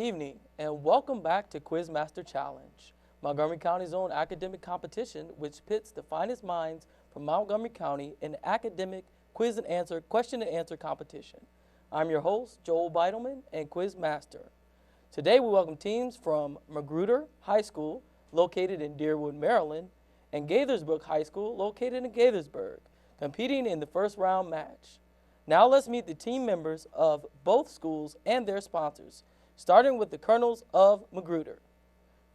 evening, and welcome back to Quizmaster Challenge, Montgomery County's own academic competition which pits the finest minds from Montgomery County in academic question and answer competition. I'm your host, Joel Beidelman, and Quizmaster. Today we welcome teams from Magruder High School, located in Deerwood, Maryland, and Gaithersburg High School, located in Gaithersburg, competing in the first round match. Now let's meet the team members of both schools and their sponsors, starting with the Colonels of Magruder.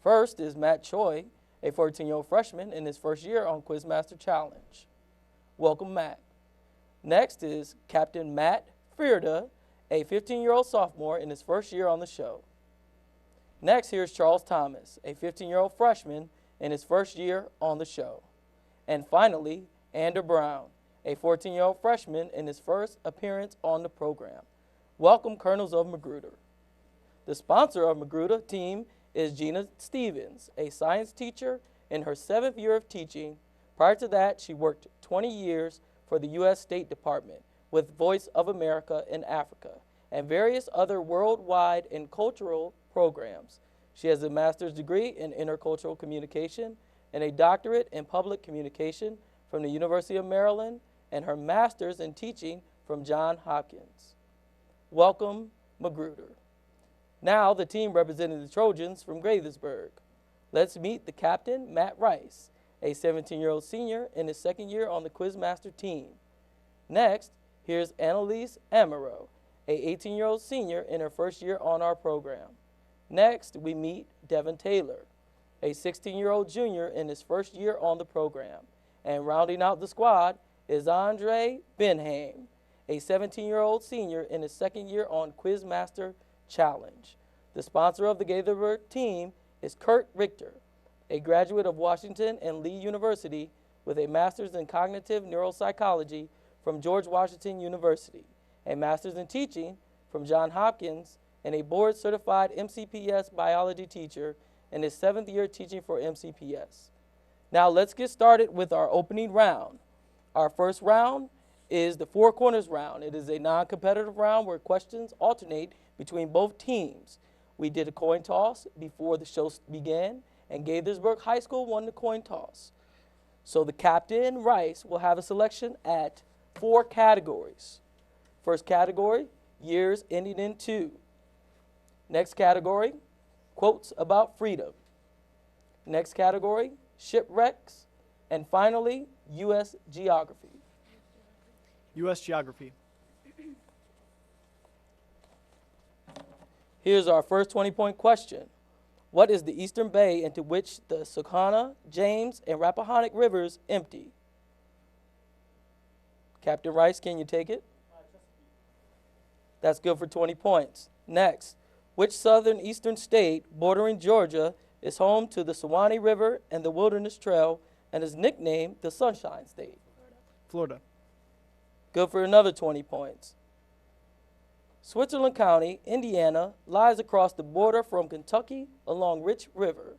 First is Matt Choi, a 14-year-old freshman in his first year on Quizmaster Challenge. Welcome, Matt. Next is Captain Matt Frierda, a 15-year-old sophomore in his first year on the show. Next, here's Charles Thomas, a 15-year-old freshman in his first year on the show. And finally, Ander Brown, a 14-year-old freshman in his first appearance on the program. Welcome, Colonels of Magruder. The sponsor of Magruder team is Gina Stevens, a science teacher in her 7th year of teaching. Prior to that, she worked 20 years for the U.S. State Department with Voice of America in Africa and various other worldwide and cultural programs. She has a master's degree in intercultural communication and a doctorate in public communication from the University of Maryland and her master's in teaching from Johns Hopkins. Welcome, Magruder. Now the team representing the Trojans from Gaithersburg. Let's meet the captain, Matt Rice, a 17-year-old senior in his second year on the Quizmaster team. Next, here's Annalise Amaro, a 18-year-old senior in her first year on our program. Next, we meet Devin Taylor, a 16-year-old junior in his first year on the program. And rounding out the squad is Andre Benham, a 17-year-old senior in his second year on Quizmaster Challenge. The sponsor of the Gaithersburg team is Kurt Richter, a graduate of Washington and Lee University with a master's in cognitive neuropsychology from George Washington University, a master's in teaching from Johns Hopkins, and a board-certified MCPS biology teacher in his 7th year teaching for MCPS. Now let's get started with our opening round. Our first round is the Four Corners round. It is a non-competitive round where questions alternate between both teams. We did a coin toss before the show began, and Gaithersburg High School won the coin toss. So the captain, Rice, will have a selection at 4 categories. First category, years ending in 2. Next category, quotes about freedom. Next category, shipwrecks. And finally, U.S. geography. U.S. geography. Here's our first 20-point question. What is the eastern bay into which the Susquehanna, James, and Rappahannock rivers empty? Captain Rice, can you take it? That's good for 20 points. Next, which southern eastern state bordering Georgia is home to the Suwannee River and the Wilderness Trail and is nicknamed the Sunshine State? Florida. Good for another 20 points. Switzerland County, Indiana, lies across the border from Kentucky along Rich River.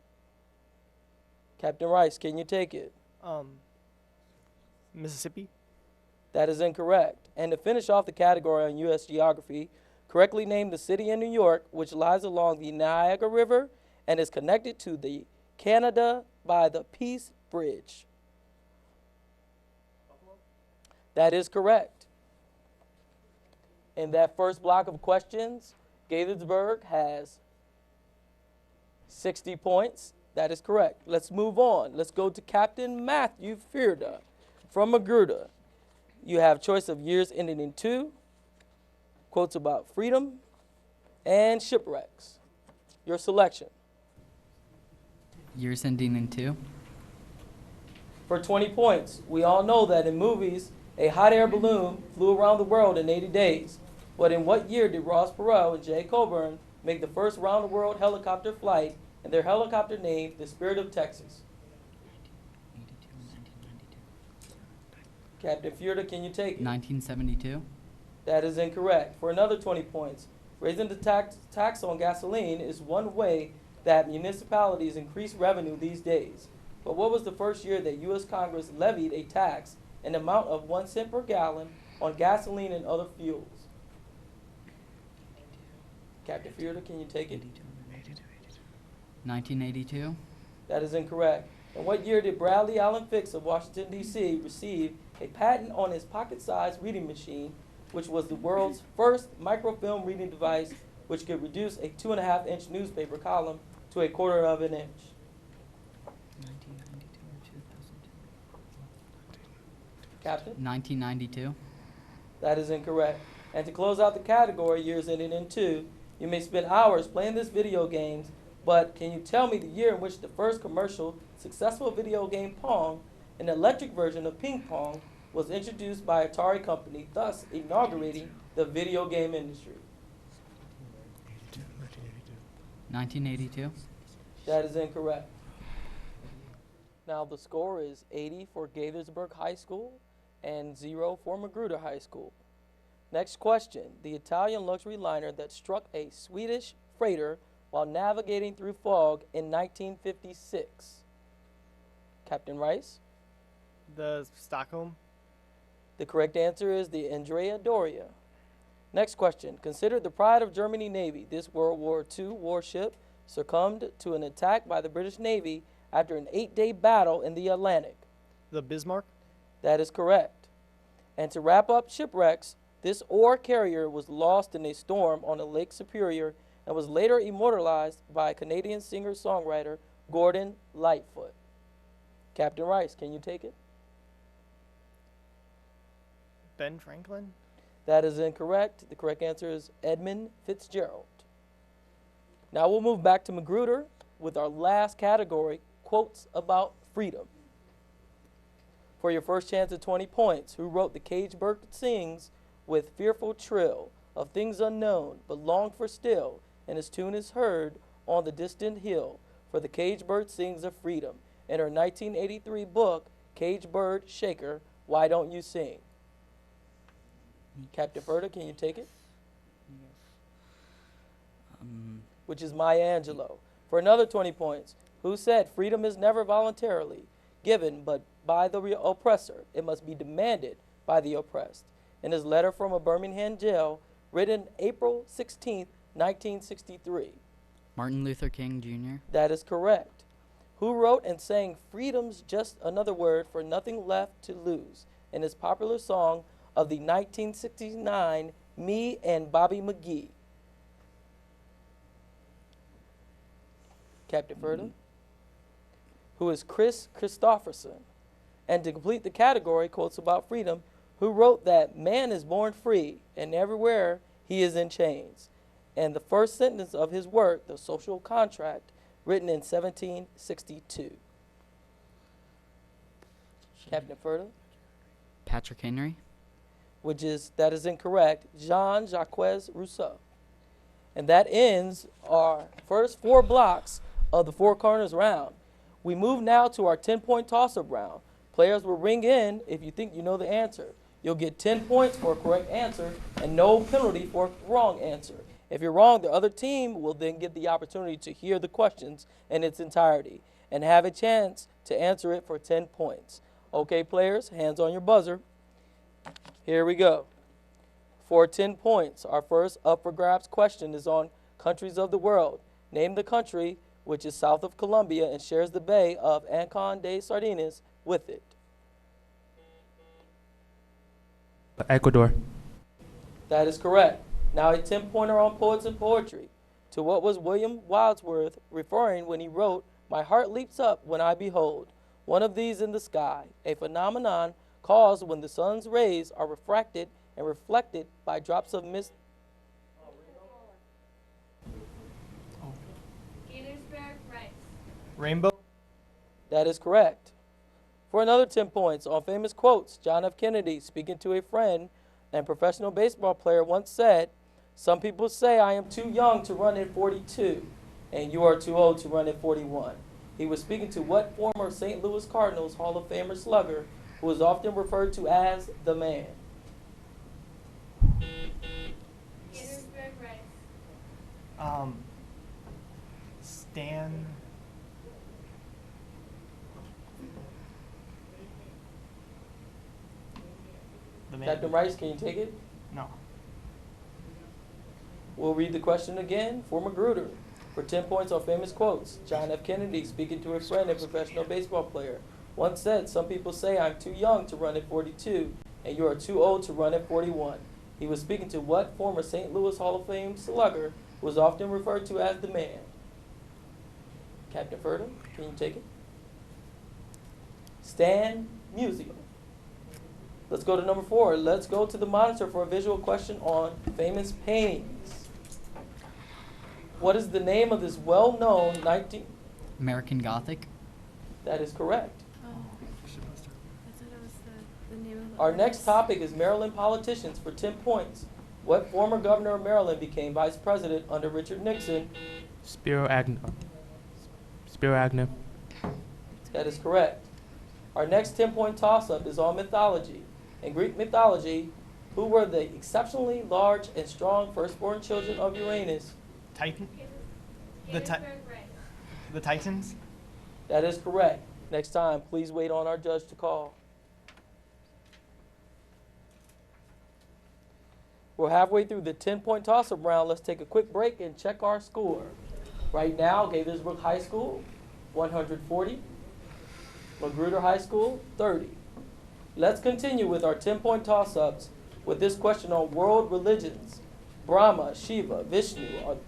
Captain Rice, can you take it? Mississippi. That is incorrect. And to finish off the category on U.S. geography, correctly name the city in New York, which lies along the Niagara River and is connected to the Canada by the Peace Bridge. That is correct. In that first block of questions, Gaithersburg has 60 points. That is correct. Let's move on. Let's go to Captain Matthew Frierda from Magruder. You have choice of years ending in 2, quotes about freedom, and shipwrecks. Your selection. Years ending in 2. For 20 points, we all know that in movies, a hot air balloon flew around the world in 80 days. But in what year did Ross Perot and Jay Coburn make the first round-the-world helicopter flight and their helicopter named the Spirit of Texas? 1992. Captain Frierda, can you take it? 1972. That is incorrect. For another 20 points, raising the tax on gasoline is one way that municipalities increase revenue these days. But what was the first year that U.S. Congress levied a tax in the amount of 1 cent per gallon on gasoline and other fuels? Captain Fielder, can you take it? 1982. That is incorrect. In what year did Bradley Allen Fix of Washington, D.C. receive a patent on his pocket-sized reading machine, which was the world's first microfilm reading device which could reduce a 2.5-inch newspaper column to a 1/4 of an inch? 1992 or 2002. Captain? 1992. That is incorrect. And to close out the category, years ending in 2, you may spend hours playing this video games, but can you tell me the year in which the first commercial successful video game Pong, an electric version of ping pong, was introduced by Atari Company, thus inaugurating the video game industry? 1982. That is incorrect. Now the score is 80 for Gaithersburg High School and 0 for Magruder High School. Next question. The Italian luxury liner that struck a Swedish freighter while navigating through fog in 1956. Captain Rice? The Stockholm. The correct answer is the Andrea Doria. Next question. Considered the pride of Germany Navy, this World War II warship succumbed to an attack by the British Navy after an 8-day battle in the Atlantic. The Bismarck. That is correct. And to wrap up shipwrecks, this ore carrier was lost in a storm on the Lake Superior and was later immortalized by Canadian singer-songwriter Gordon Lightfoot. Captain Rice, can you take it? Ben Franklin. That is incorrect. The correct answer is Edmund Fitzgerald. Now we'll move back to Magruder with our last category, quotes about freedom. For your first chance at 20 points, who wrote The Caged Bird Sings with fearful trill of things unknown, but longed for still, and his tune is heard on the distant hill, for the caged bird sings of freedom. In her 1983 book, Caged Bird Shaker, Why Don't You Sing? Captain Ferda, can you take it? Which is Maya Angelou. For another 20 points, who said freedom is never voluntarily given but by the oppressor? It must be demanded by the oppressed. In his letter from a Birmingham jail, written April 16, 1963. Martin Luther King Jr. That is correct. Who wrote and sang Freedom's Just Another Word for Nothing Left to Lose in his popular song of the 1969 Me and Bobby McGee? Captain Ferda? Who is Chris Christopherson? And to complete the category, quotes about freedom, who wrote that man is born free and everywhere he is in chains? And the first sentence of his work, The Social Contract, written in 1762. Captain Ferda? Patrick Henry. That is incorrect, Jean-Jacques Rousseau. And that ends our first 4 blocks of the 4 corners round. We move now to our 10-point toss-up round. Players will ring in if you think you know the answer. You'll get 10 points for a correct answer and no penalty for a wrong answer. If you're wrong, the other team will then get the opportunity to hear the questions in its entirety and have a chance to answer it for 10 points. Okay, players, hands on your buzzer. Here we go. For 10 points, our first up for grabs question is on countries of the world. Name the country which is south of Colombia and shares the bay of Ancon de Sardines with it. Ecuador. That is correct. Now a 10-pointer on poets and poetry. To what was William Wordsworth referring when he wrote, "My heart leaps up when I behold one of these in the sky, a phenomenon caused when the sun's rays are refracted and reflected by drops of mist." Gaithersburg, Rice. Rainbow. That is correct. For another 10 points on famous quotes, John F. Kennedy, speaking to a friend and professional baseball player, once said, "Some people say I am too young to run at 42, and you are too old to run at 41. He was speaking to what former St. Louis Cardinals Hall of Famer slugger, who was often referred to as the man? Gaithersburg, Rice. Stan. The man. Captain Rice, can you take it? No. We'll read the question again for Magruder. For 10 points on famous quotes, John F. Kennedy, speaking to a friend and professional baseball player, once said, "Some people say I'm too young to run at 42, and you are too old to run at 41. He was speaking to what former St. Louis Hall of Fame slugger who was often referred to as the man? Captain Furta, can you take it? Stan Musial. Let's go to number 4. Let's go to the monitor for a visual question on famous paintings. What is the name of this well-known 19... American Gothic. That is correct. Oh. I thought it was the name of the Our next artist. topic is Maryland politicians for 10 points. What former governor of Maryland became vice president under Richard Nixon? Spiro Agnew. Spiro Agnew. That is correct. Our next 10-point toss-up is on mythology. In Greek mythology, who were the exceptionally large and strong firstborn children of Uranus? Titan. The ti- Gaithersburg, right. The Titans. That is correct. Next time, please wait on our judge to call. We're halfway through the 10-point toss-up round. Let's take a quick break and check our score. Right now, Gaithersburg High School, 140. Magruder High School, 30. Let's continue with our 10-point toss-ups with this question on world religions. Brahma, Shiva, Vishnu. Magruder,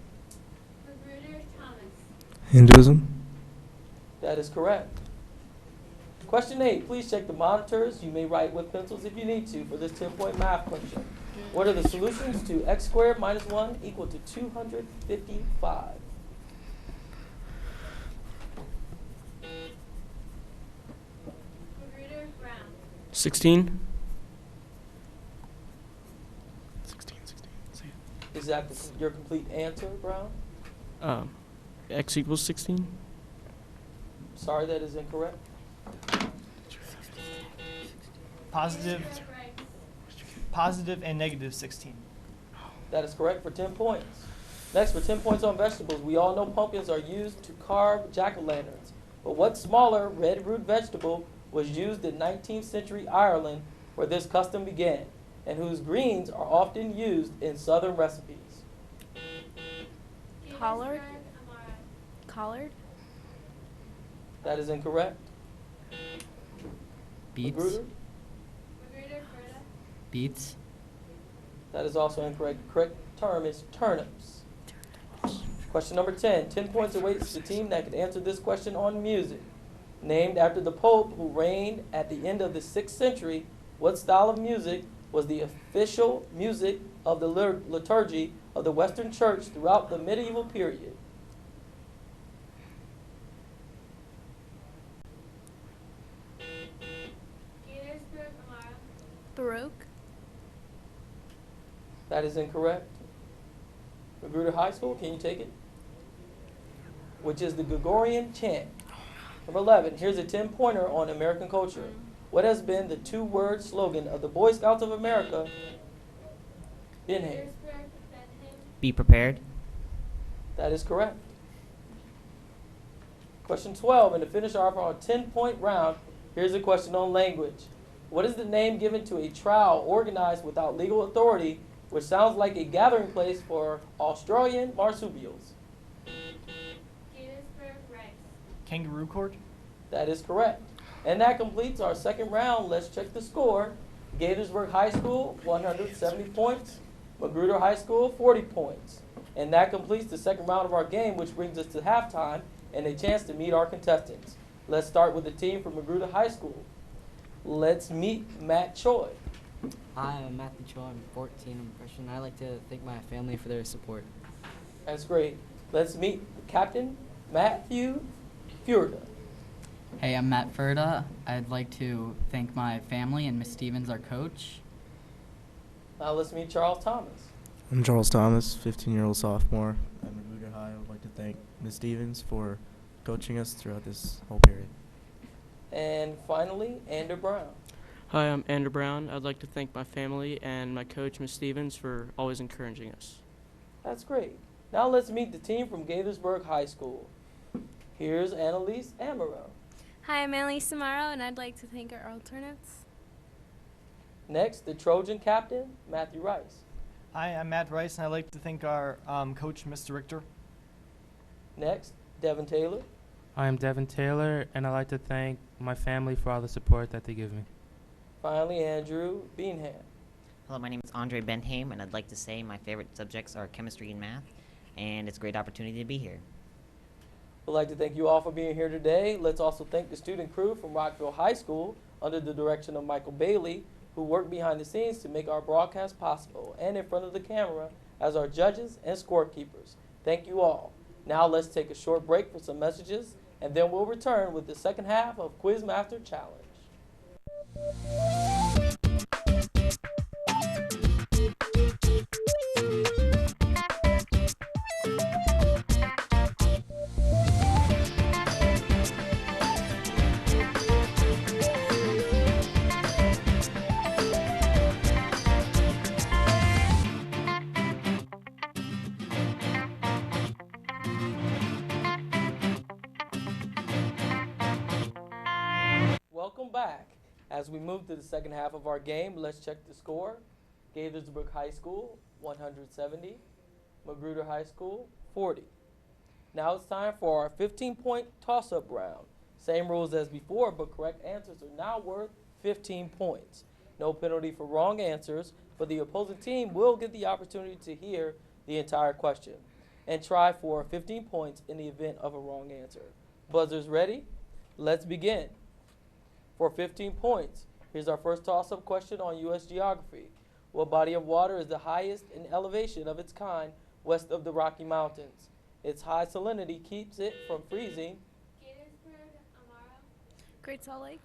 Thomas. Hinduism. That is correct. Question 8. Please check the monitors. You may write with pencils if you need to for this 10-point math question. What are the solutions to x squared minus 1 equal to 255? Magruder, Brown. 16. Is that your complete answer, Brown? X equals 16. Sorry, that is incorrect. Positive. Gaithersburg, right. Positive and negative 16. That is correct for 10 points. Next, for 10 points on vegetables, we all know pumpkins are used to carve jack-o'-lanterns. But what smaller red root vegetable was used in 19th century Ireland where this custom began, and whose greens are often used in southern recipes? Collard? Gaithersburg, Amara. Collard? That is incorrect. Beets. Magruder? Magruder, Ferda. Beets. That is also incorrect. The correct term is turnips. Question number 10. 10 points awaits the team that can answer this question on music. Named after the Pope who reigned at the end of the 6th century, what style of music was the official music of the liturgy of the Western Church throughout the medieval period? Gaithersburg, Amara. Baroque? That is incorrect. Magruder High School, can you take it? Which is the Gregorian chant. Number 11, here's a 10-pointer on American culture. What has been the 2-word slogan of the Boy Scouts of America? Benham. Gaithersburg, Benham. Be prepared. That is correct. Question 12, and to finish off our 10-point round, here's a question on language. What is the name given to a trial organized without legal authority, which sounds like a gathering place for Australian marsupials? Gaithersburg, right. Kangaroo court. That is correct. And that completes our second round. Let's check the score. Gaithersburg High School, 170 points. Magruder High School, 40 points. And that completes the second round of our game, which brings us to halftime and a chance to meet our contestants. Let's start with the team from Magruder High School. Let's meet Matt Choi. Hi, I'm Matthew Cho. I'm 14. I'm a freshman. I'd like to thank my family for their support. That's great. Let's meet Captain Matthew Furta. Hey, I'm Matt Furta. I'd like to thank my family and Miss Stevens, our coach. Now let's meet Charles Thomas. I'm Charles Thomas, 15-year-old sophomore at Magruder High. I would like to thank Ms. Stevens for coaching us throughout this whole period. And finally, Andrew Brown. Hi, I'm Andrew Brown. I'd like to thank my family and my coach, Ms. Stevens, for always encouraging us. That's great. Now let's meet the team from Gaithersburg High School. Here's Annalise Amaro. Hi, I'm Annalise Samaro, and I'd like to thank our alternates. Next, the Trojan captain, Matthew Rice. Hi, I'm Matt Rice, and I'd like to thank our coach, Mr. Richter. Next, Devin Taylor. I am Devin Taylor, and I'd like to thank my family for all the support that they give me. Finally, Andrew Beanham. Hello, my name is Andre Bentheim, and I'd like to say my favorite subjects are chemistry and math, and it's a great opportunity to be here. We'd like to thank you all for being here today. Let's also thank the student crew from Rockville High School under the direction of Michael Bailey, who worked behind the scenes to make our broadcast possible and in front of the camera as our judges and scorekeepers. Thank you all. Now let's take a short break for some messages, and then we'll return with the second half of Quizmaster Challenge. Welcome back. As we move to the second half of our game, let's check the score. Gaithersburg High School, 170. Magruder High School, 40. Now it's time for our 15-point toss-up round. Same rules as before, but correct answers are now worth 15 points. No penalty for wrong answers, but the opposing team will get the opportunity to hear the entire question and try for 15 points in the event of a wrong answer. Buzzers ready? Let's begin. For 15 points, here's our first toss-up question on U.S. geography. What body of water is the highest in elevation of its kind west of the Rocky Mountains? Its high salinity keeps it from freezing. Gaithersburg, Amara. Great Salt Lake.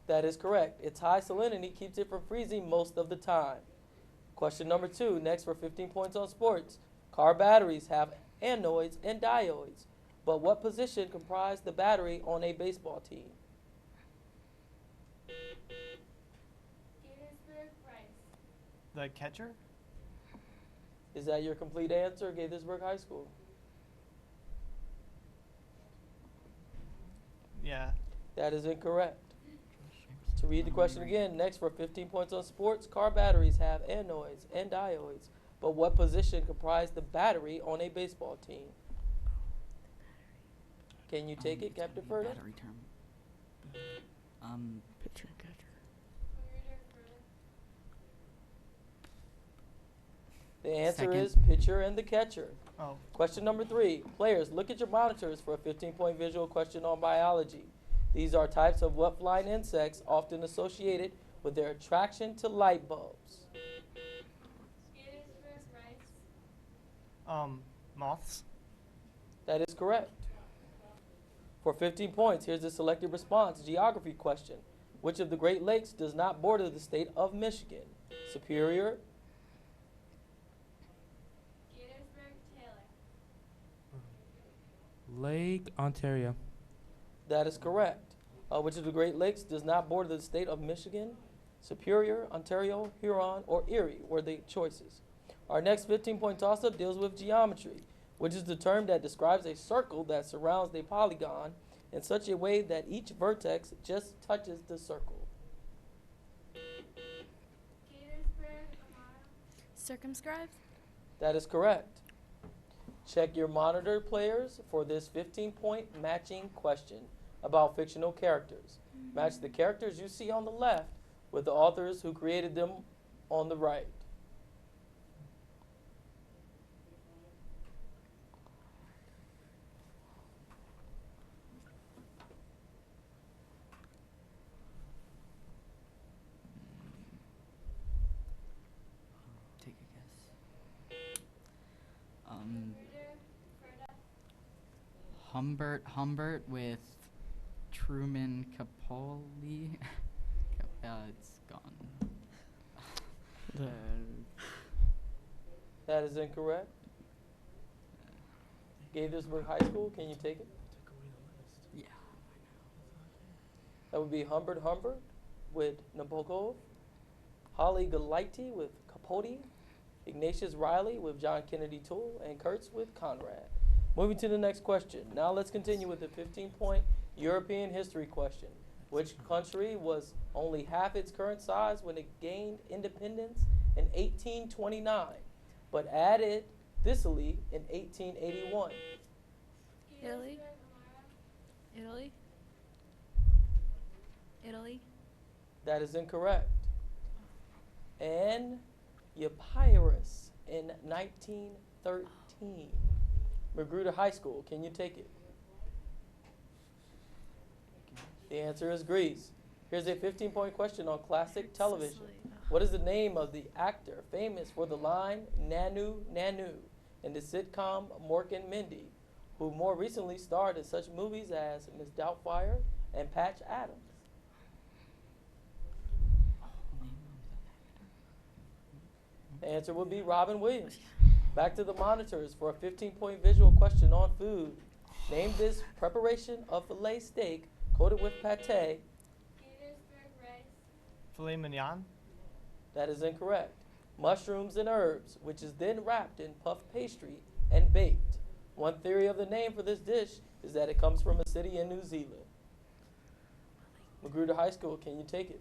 That is correct. Its high salinity keeps it from freezing most of the time. Question number 2, next for 15 points on sports. Car batteries have anodes and diodes, but what position comprised the battery on a baseball team? Gaithersburg, Rice. The catcher? Is that your complete answer, Gaithersburg High School? Yeah. That is incorrect. To read the question again, next for 15 points on sports, car batteries have anodes and diodes, but what position comprised the battery on a baseball team? Can you take it, Captain Furta? Battery term. Pitcher and catcher. Magruder, Furta. The answer Second. is pitcher and the catcher. Oh. Question number 3. Players, look at your monitors for a 15-point visual question on biology. These are types of what flying insects often associated with their attraction to light bulbs? Gaithersburg, Rice. Moths? That is correct. For 15 points, here's the selected response geography question. Which of the Great Lakes does not border the state of Michigan? Superior, Gaithersburg, Taylor. Lake Ontario. that is correct. Which of the Great Lakes does not border the state of Michigan? Superior, Ontario, Huron, or Erie were the choices. Our next 15-point toss-up deals with geometry, which is the term that describes a circle that surrounds a polygon in such a way that each vertex just touches the circle. Gaithersburg, Amara. Circumscribed. That is correct. Check your monitor players for this 15-point matching question about fictional characters. Match the characters you see on the left with the authors who created them on the right. Take a guess. Magruder, Furta. Humbert with Truman Capoli. It's gone. That is incorrect. Gaithersburg High School, can you take it? Yeah. That would be Humbert with Nabokov, Holly Galaiti with Capote, Ignatius Riley with John Kennedy Toole, and Kurtz with Conrad. Moving to the next question. Now let's continue with the 15-point European history question. Which country was only half its current size when it gained independence in 1829, but added Thessaly in 1881? Italy. Italy. Italy. That is incorrect. And Epirus in 1913. Magruder High School, can you take it? The answer is Greece. Here's a 15-point question on classic television. Sicily. What is the name of the actor famous for the line Nanu Nanu in the sitcom Mork and Mindy, who more recently starred in such movies as Miss Doubtfire and Patch Adams? The answer would be Robin Williams. Back to the monitors for a 15-point visual question on food. Name this preparation of filet steak coated with pate. Gaithersburg rice. Filet mignon. That is incorrect. Mushrooms and herbs, which is then wrapped in puff pastry and baked. One theory of the name for this dish is that it comes from a city in New Zealand. Magruder High School, can you take it?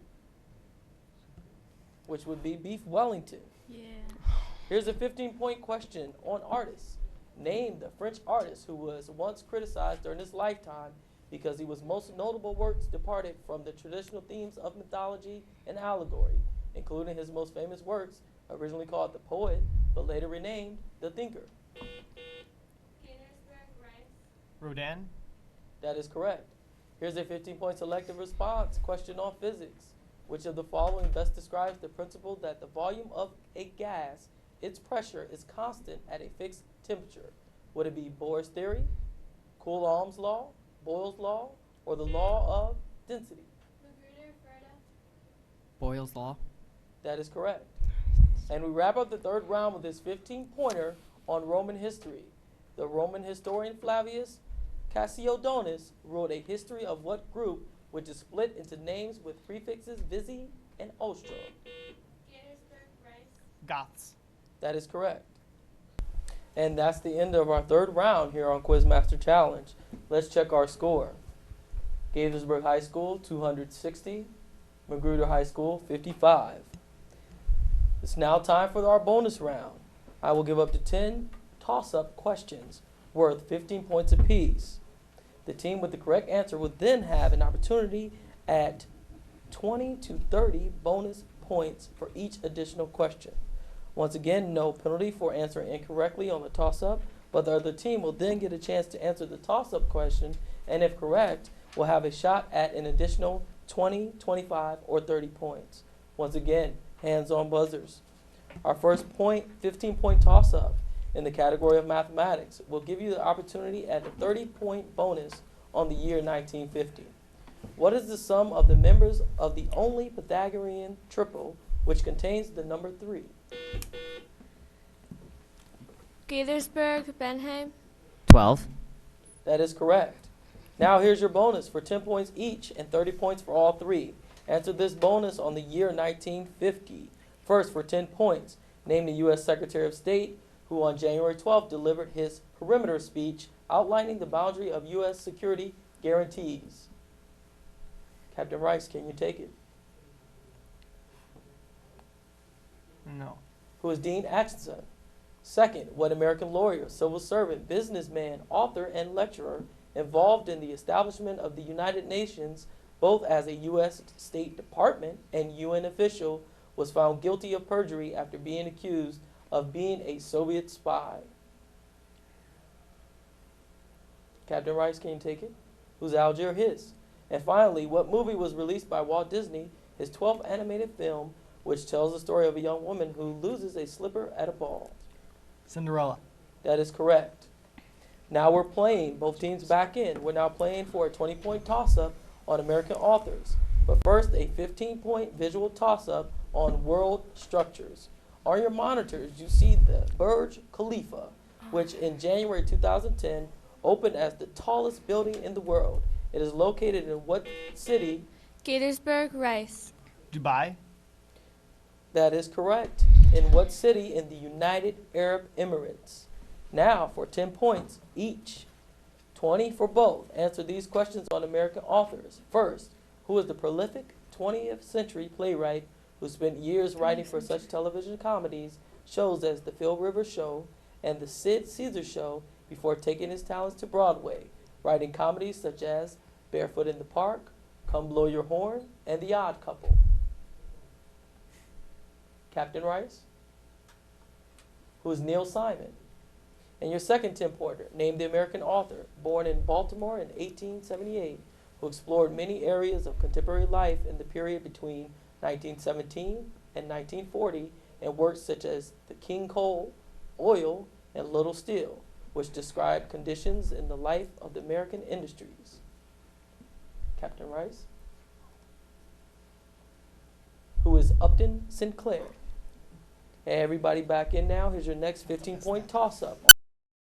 Which would be beef Wellington. Yeah. Here's a 15-point question on artists. Name the French artist who was once criticized during his lifetime because he was most notable works departed from the traditional themes of mythology and allegory, including his most famous works, originally called The Poet, but later renamed The Thinker. Gaithersburg rice. Rodin. That is correct. Here's a 15-point selective response question on physics. Which of the following best describes the principle that the volume of a gas, its pressure, is constant at a fixed temperature? Would it be Bohr's theory, Coulomb's law, Boyle's law, or the law of density? Magruder, Ferda. Boyle's Law. That is correct. And we wrap up the third round with this 15-pointer on Roman history. The Roman historian Flavius Cassiodonus wrote a history of what group, which is split into names with prefixes Visi and Ostro? Gaithersburg rice. Goths. That is correct. And that's the end of our third round here on Quizmaster Challenge. Let's check our score. Gaithersburg High School, 260. Magruder High School, 55. It's now time for our bonus round. I will give up to 10 toss-up questions worth 15 points apiece. The team with the correct answer will then have an opportunity at 20 to 30 bonus points for each additional question. Once again, no penalty for answering incorrectly on the toss-up, but the other team will then get a chance to answer the toss-up question, and if correct, will have a shot at an additional 20, 25, or 30 points. Once again, hands-on buzzers. Our first 15-point toss-up in the category of mathematics will give you the opportunity at a 30-point bonus on the year 1950. What is the sum of the members of the only Pythagorean triple which contains the number 3? Gaithersburg, Benheim. 12. That is correct. Now here's your bonus for 10 points each and 30 points for all three. Answer this bonus on the year 1950. First, for 10 points, name the U.S. Secretary of State who on January 12th delivered his perimeter speech outlining the boundary of U.S. security guarantees. Captain Rice, can you take it? No. Who is Dean Acheson? Second, what American lawyer, civil servant, businessman, author, and lecturer involved in the establishment of the United Nations, both as a U.S. State Department and UN official, was found guilty of perjury after being accused of being a Soviet spy? Captain Rice, can you take it? Who's Algier Hiss? And finally, what movie was released by Walt Disney, his 12th animated film, which tells the story of a young woman who loses a slipper at a ball? Cinderella. That is correct. Now we're playing, both teams back in. We're now playing for a 20-point toss-up on American authors. But first, a 15-point visual toss-up on world structures. On your monitors, you see the Burj Khalifa, which in January 2010 opened as the tallest building in the world. It is located in what city? Gaithersburg, rice. Dubai. That is correct. In what city in the United Arab Emirates? Now, for 10 points each, 20 for both, answer these questions on American authors. First, who is the prolific 20th century playwright who spent years writing for such television comedies shows as The Phil Rivers Show and The Sid Caesar Show before taking his talents to Broadway, writing comedies such as Barefoot in the Park, Come Blow Your Horn, and The Odd Couple. Captain Rice, who is Neil Simon. And your second Tim Porter, named the American author, born in Baltimore in 1878, who explored many areas of contemporary life in the period between 1917 and 1940 in works such as The King Coal, Oil, and Little Steel, which described conditions in the life of the American industries. Captain Rice, who is Upton Sinclair. Hey, everybody back in now. Here's your next 15-point toss-up.